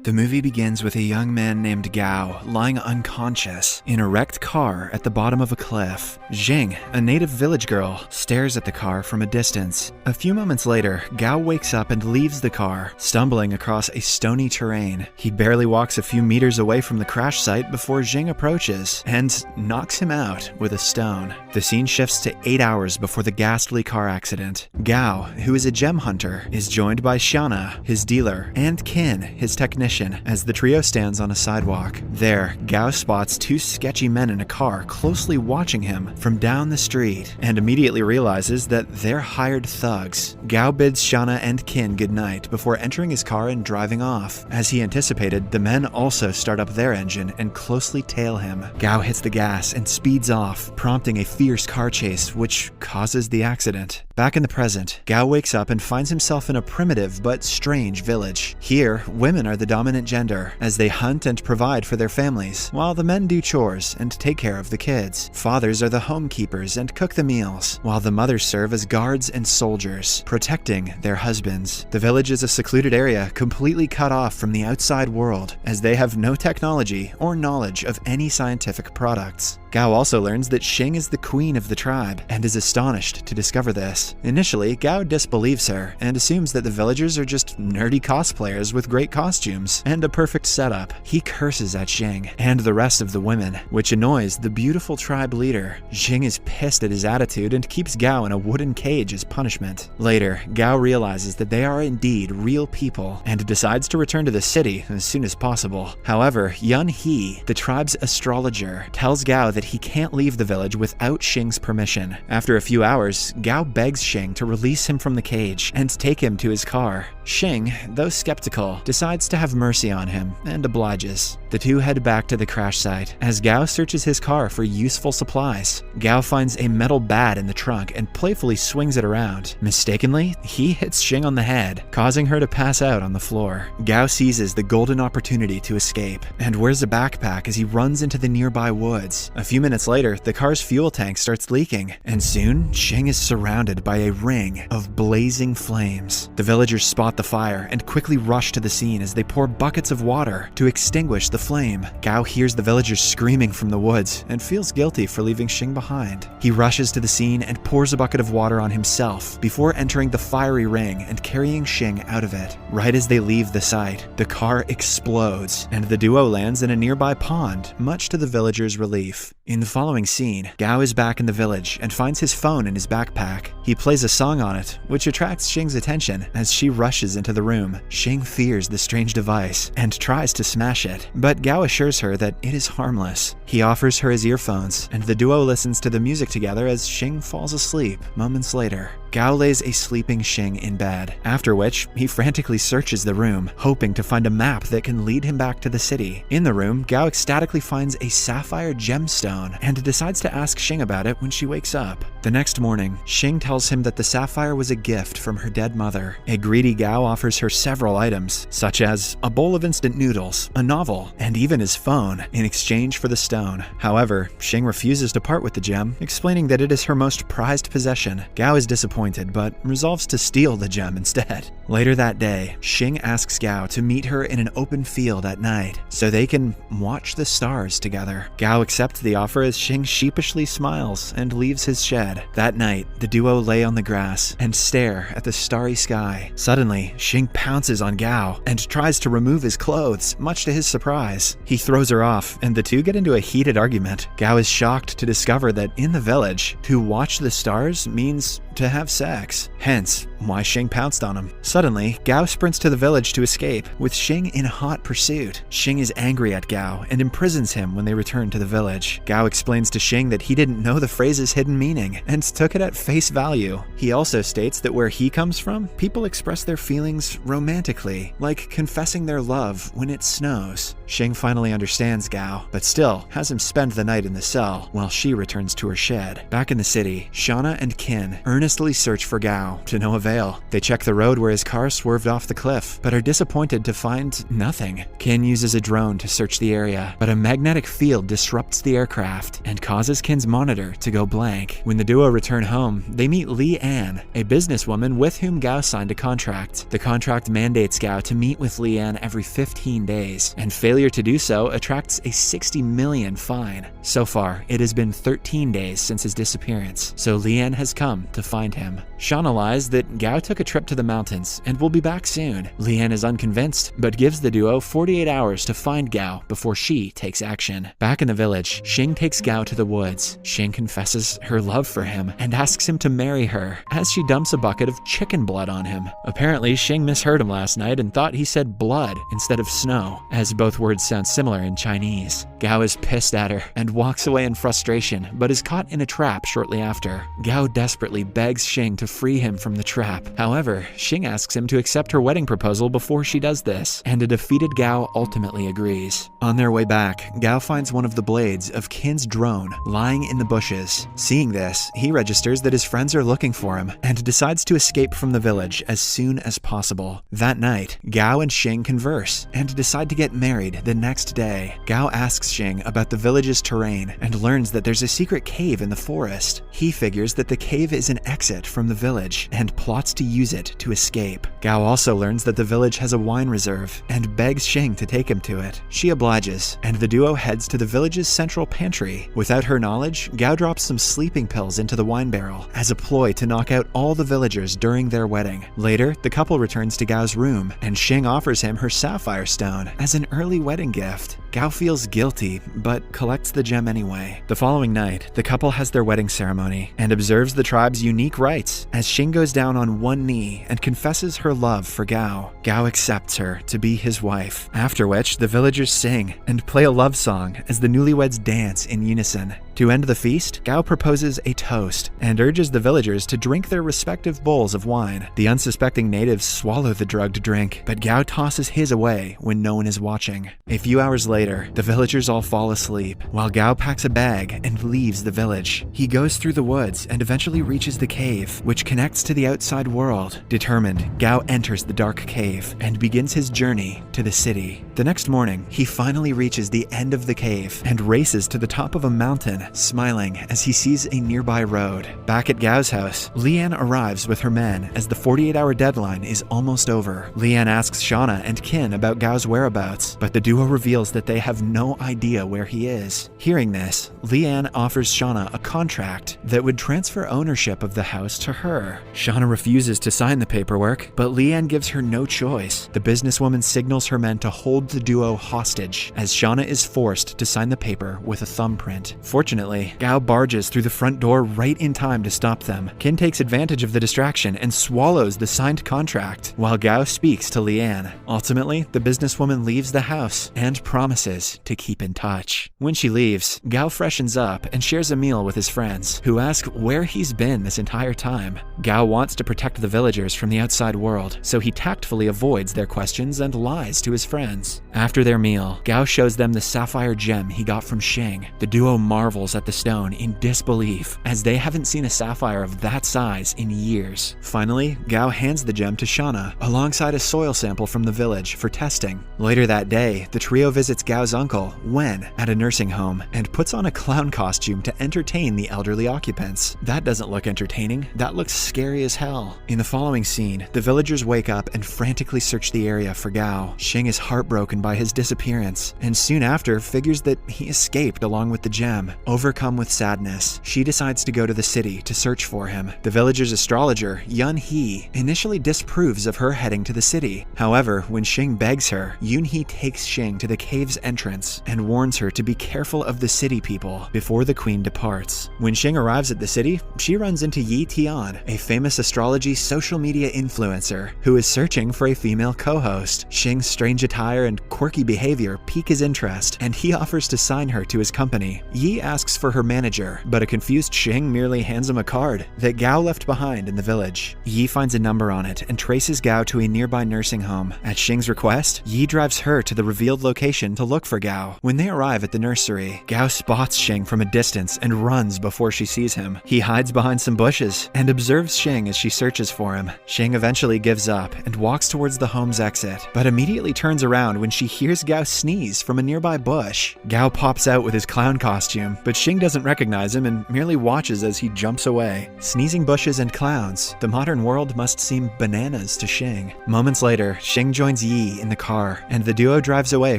The movie begins with a young man named Gao lying unconscious in a wrecked car at the bottom of a cliff. Jing, a native village girl, stares at the car from a distance. A few moments later, Gao wakes up and leaves the car, stumbling across a stony terrain. He barely walks a few meters away from the crash site before Jing approaches and knocks him out with a stone. The scene shifts to 8 hours before the ghastly car accident. Gao, who is a gem hunter, is joined by Xiana, his dealer, and Qin, his technician, as the trio stands on a sidewalk. There, Gao spots two sketchy men in a car closely watching him from down the street and immediately realizes that they're hired thugs. Gao bids Xiana and Qin goodnight before entering his car and driving off. As he anticipated, the men also start up their engine and closely tail him. Gao hits the gas and speeds off, prompting a fierce car chase which causes the accident. Back in the present, Gao wakes up and finds himself in a primitive but strange village. Here, women are the dominant gender, as they hunt and provide for their families, while the men do chores and take care of the kids. Fathers are the homekeepers and cook the meals, while the mothers serve as guards and soldiers, protecting their husbands. The village is a secluded area completely cut off from the outside world, as they have no technology or knowledge of any scientific products. Gao also learns that Xing is the queen of the tribe and is astonished to discover this. Initially, Gao disbelieves her and assumes that the villagers are just nerdy cosplayers with great costumes and a perfect setup. He curses at Xing and the rest of the women, which annoys the beautiful tribe leader. Xing is pissed at his attitude and keeps Gao in a wooden cage as punishment. Later, Gao realizes that they are indeed real people and decides to return to the city as soon as possible. However, Yun He, the tribe's astrologer, tells Gao that he can't leave the village without Xing's permission. After a few hours, Gao begs Xing to release him from the cage and take him to his car. Xing, though skeptical, decides to have mercy on him and obliges. The two head back to the crash site as Gao searches his car for useful supplies. Gao finds a metal bat in the trunk and playfully swings it around. Mistakenly, he hits Xing on the head, causing her to pass out on the floor. Gao seizes the golden opportunity to escape and wears a backpack as he runs into the nearby woods. A few minutes later, the car's fuel tank starts leaking, and soon, Xing is surrounded by a ring of blazing flames. The villagers spot the fire and quickly rush to the scene as they pour buckets of water to extinguish the flame. Gao hears the villagers screaming from the woods and feels guilty for leaving Xing behind. He rushes to the scene and pours a bucket of water on himself before entering the fiery ring and carrying Xing out of it. Right as they leave the site, the car explodes and the duo lands in a nearby pond, much to the villagers' relief. In the following scene, Gao is back in the village and finds his phone in his backpack. He plays a song on it, which attracts Xing's attention as she rushes into the room. Xing fears the strange device and tries to smash it, but Gao assures her that it is harmless. He offers her his earphones, and the duo listens to the music together as Xing falls asleep moments later. Gao lays a sleeping Xing in bed, after which he frantically searches the room, hoping to find a map that can lead him back to the city. In the room, Gao ecstatically finds a sapphire gemstone and decides to ask Xing about it when she wakes up. The next morning, Xing tells him that the sapphire was a gift from her dead mother. A greedy Gao offers her several items, such as a bowl of instant noodles, a novel, and even his phone, in exchange for the stone. However, Xing refuses to part with the gem, explaining that it is her most prized possession. Gao is disappointed, but resolves to steal the gem instead. Later that day, Xing asks Gao to meet her in an open field at night so they can watch the stars together. Gao accepts the offer as Xing sheepishly smiles and leaves his shed. That night, the duo lay on the grass and stare at the starry sky. Suddenly, Xing pounces on Gao and tries to remove his clothes, much to his surprise. He throws her off, and the two get into a heated argument. Gao is shocked to discover that in the village, to watch the stars means to have sex. Hence, why Xing pounced on him. Suddenly, Gao sprints to the village to escape, with Xing in hot pursuit. Xing is angry at Gao and imprisons him when they return to the village. Gao explains to Xing that he didn't know the phrase's hidden meaning and took it at face value. He also states that where he comes from, people express their feelings romantically, like confessing their love when it snows. Xing finally understands Gao, but still has him spend the night in the cell while she returns to her shed. Back in the city, Xiana and Qin earnestly search for Gao to no avail. fail. They check the road where his car swerved off the cliff, but are disappointed to find nothing. Kin uses a drone to search the area, but a magnetic field disrupts the aircraft and causes Kin's monitor to go blank. When the duo return home, they meet Lee Ann, a businesswoman with whom Gao signed a contract. The contract mandates Gao to meet with Lee Ann every 15 days, and failure to do so attracts a 60 million fine. So far, it has been 13 days since his disappearance, so Lee Ann has come to find him. Shauna lies that Gao took a trip to the mountains and will be back soon. Lee Ann is unconvinced, but gives the duo 48 hours to find Gao before she takes action. Back in the village, Xing takes Gao to the woods. Xing confesses her love for him and asks him to marry her, as she dumps a bucket of chicken blood on him. Apparently, Xing misheard him last night and thought he said blood instead of snow, as both words sound similar in Chinese. Gao is pissed at her and walks away in frustration, but is caught in a trap shortly after. Gao desperately begs Xing to free him from the trap. However, Xing asks him to accept her wedding proposal before she does this, and a defeated Gao ultimately agrees. On their way back, Gao finds one of the blades of Kin's drone lying in the bushes. Seeing this, he registers that his friends are looking for him and decides to escape from the village as soon as possible. That night, Gao and Xing converse and decide to get married the next day. Gao asks Xing about the village's terrain and learns that there's a secret cave in the forest. He figures that the cave is an exit from the village and plots to use it to escape. Gao also learns that the village has a wine reserve and begs Xing to take him to it. She obliges, and the duo heads to the village's central pantry. Without her knowledge, Gao drops some sleeping pills into the wine barrel as a ploy to knock out all the villagers during their wedding. Later, the couple returns to Gao's room, and Xing offers him her sapphire stone as an early wedding gift. Gao feels guilty, but collects the gem anyway. The following night, the couple has their wedding ceremony and observes the tribe's unique rites as Xing goes down on one knee and confesses her love for Gao. Gao accepts her to be his wife, after which the villagers sing and play a love song as the newlyweds dance in unison. To end the feast, Gao proposes a toast and urges the villagers to drink their respective bowls of wine. The unsuspecting natives swallow the drugged drink, but Gao tosses his away when no one is watching. A few hours later, the villagers all fall asleep, while Gao packs a bag and leaves the village. He goes through the woods and eventually reaches the cave, which connects to the outside world. Determined, Gao enters the dark cave and begins his journey to the city. The next morning, he finally reaches the end of the cave and races to the top of a mountain, smiling as he sees a nearby road. Back at Gao's house, Lee Ann arrives with her men as the 48-hour deadline is almost over. Lee Ann asks Shauna and Kin about Gao's whereabouts, but the duo reveals that they have no idea where he is. Hearing this, Lee Ann offers Shauna a contract that would transfer ownership of the house to her. Shauna refuses to sign the paperwork, but Lee Ann gives her no choice. The businesswoman signals her men to hold the duo hostage, as Shauna is forced to sign the paper with a thumbprint. Fortunately, Gao barges through the front door right in time to stop them. Kin takes advantage of the distraction and swallows the signed contract, while Gao speaks to Lee Ann. Ultimately, the businesswoman leaves the house and promises to keep in touch. When she leaves, Gao freshens up and shares a meal with his friends, who ask where he's been this entire time. Gao wants to protect the villagers from the outside world, so he tactfully avoids their questions and lies to his friends. After their meal, Gao shows them the sapphire gem he got from Xing. The duo marvels at the stone in disbelief, as they haven't seen a sapphire of that size in years. Finally, Gao hands the gem to Shauna, alongside a soil sample from the village for testing. Later that day, the trio visits Gao's uncle, Wen, at a nursing home, and puts on a clown costume to entertain the elderly occupants. That doesn't look entertaining, that looks scary as hell. In the following scene, the villagers wake up and frantically search the area for Gao. Xing is heartbroken by his disappearance, and soon after figures that he escaped along with the gem. Overcome with sadness, she decides to go to the city to search for him. The villager's astrologer, Yun He, initially disapproves of her heading to the city. However, when Xing begs her, Yun He takes Xing to the cave's entrance and warns her to be careful of the city people before the queen departs. When Xing arrives at the city, she runs into Yi Tian, a famous astrology social media influencer who is searching for a female co-host. Xing's strange attire and quirky quirky behavior pique his interest, and he offers to sign her to his company. Yi asks for her manager, but a confused Xing merely hands him a card that Gao left behind in the village. Yi finds a number on it and traces Gao to a nearby nursing home. At Xing's request, Yi drives her to the revealed location to look for Gao. When they arrive at the nursery, Gao spots Xing from a distance and runs before she sees him. He hides behind some bushes and observes Xing as she searches for him. Xing eventually gives up and walks towards the home's exit, but immediately turns around when she hears Gao sneeze from a nearby bush. Gao pops out with his clown costume, but Xing doesn't recognize him and merely watches as he jumps away. Sneezing bushes and clowns, the modern world must seem bananas to Xing. Moments later, Xing joins Yi in the car, and the duo drives away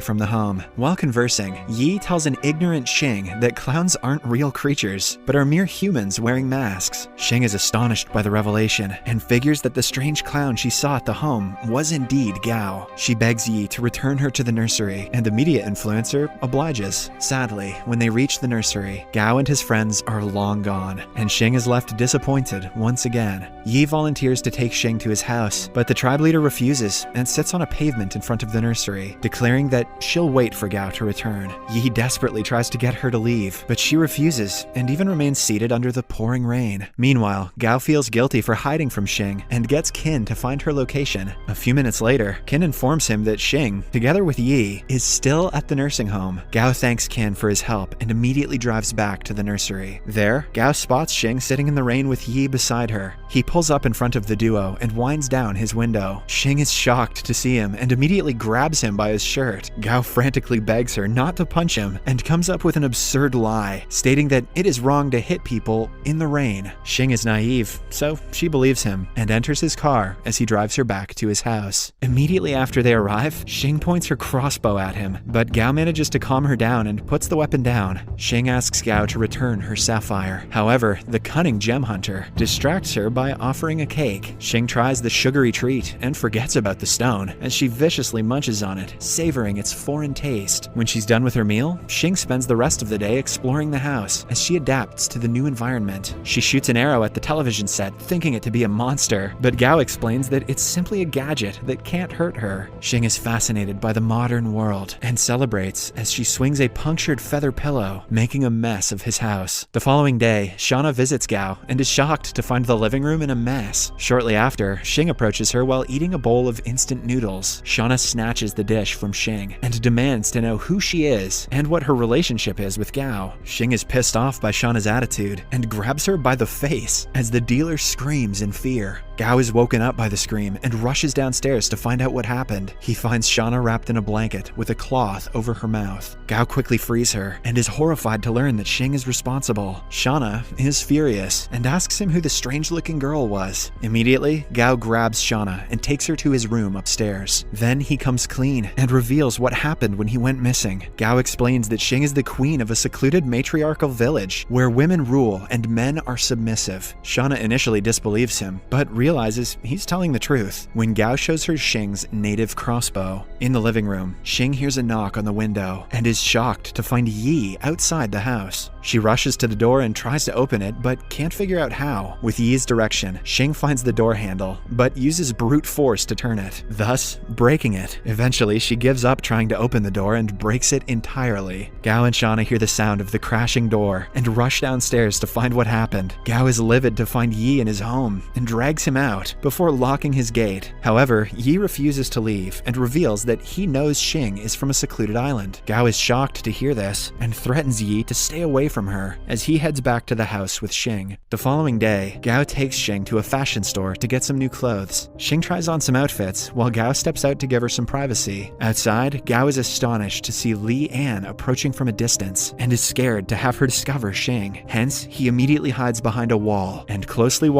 from the home. While conversing, Yi tells an ignorant Xing that clowns aren't real creatures, but are mere humans wearing masks. Xing is astonished by the revelation and figures that the strange clown she saw at the home was indeed Gao. She begs Yi to return her to the nursery, and the media influencer obliges. Sadly, when they reach the nursery, Gao and his friends are long gone, and Xing is left disappointed once again. Yi volunteers to take Xing to his house, but the tribe leader refuses and sits on a pavement in front of the nursery, declaring that she'll wait for Gao to return. Yi desperately tries to get her to leave, but she refuses and even remains seated under the pouring rain. Meanwhile, Gao feels guilty for hiding from Xing and gets Qin to find her location. A few minutes later, Qin informs him that Xing, together with Yi, is still at the nursing home. Gao thanks Qin for his help and immediately drives back to the nursery. There, Gao spots Xing sitting in the rain with Yi beside her. He pulls up in front of the duo and winds down his window. Xing is shocked to see him and immediately grabs him by his shirt. Gao frantically begs her not to punch him and comes up with an absurd lie, stating that it is wrong to hit people in the rain. Xing is naive, so she believes him and enters his car as he drives her back to his house. Immediately after they arrive, Xing points her crossbow at him, but Gao manages to calm her down and puts the weapon down. Xing asks Gao to return her sapphire. However, the cunning gem hunter distracts her by offering a cake. Xing tries the sugary treat and forgets about the stone as she viciously munches on it, savoring its foreign taste. When she's done with her meal, Xing spends the rest of the day exploring the house as she adapts to the new environment. She shoots an arrow at the television set, thinking it to be a monster, but Gao explains that it's simply a gadget that can't hurt her. Xing is fascinated by the modern world and celebrates as she swings a punctured feather pillow, making a mess of his house. The following day, Shauna visits Gao and is shocked to find the living room in a mess. Shortly after, Xing approaches her while eating a bowl of instant noodles. Shauna snatches the dish from Xing and demands to know who she is and what her relationship is with Gao. Xing is pissed off by Shauna's attitude and grabs her by the face as the dealer screams in fear. Gao is woken up by the scream and rushes downstairs to find out what happened. He finds Shauna wrapped in a blanket with a cloth over her mouth. Gao quickly frees her and is horrified to learn that Xing is responsible. Shauna is furious and asks him who the strange-looking girl was. Immediately, Gao grabs Shauna and takes her to his room upstairs. Then he comes clean and reveals what happened when he went missing. Gao explains that Xing is the queen of a secluded matriarchal village where women rule and men are submissive. Shauna initially disbelieves him, but realizes he's telling the truth when Gao shows her Xing's native crossbow. In the living room, Xing hears a knock on the window and is shocked to find Yi outside the house. She rushes to the door and tries to open it, but can't figure out how. With Yi's direction, Xing finds the door handle, but uses brute force to turn it, thus breaking it. Eventually, she gives up trying to open the door and breaks it entirely. Gao and Shauna hear the sound of the crashing door and rush downstairs to find what happened. Gao is livid to find Yi in his home and drags him out before locking his gate. However, Yi refuses to leave and reveals that he knows Xing is from a secluded island. Gao is shocked to hear this and threatens Yi to stay away from her as he heads back to the house with Xing. The following day, Gao takes Xing to a fashion store to get some new clothes. Xing tries on some outfits while Gao steps out to give her some privacy. Outside, Gao is astonished to see Li An approaching from a distance and is scared to have her discover Xing. Hence, he immediately hides behind a wall and closely watches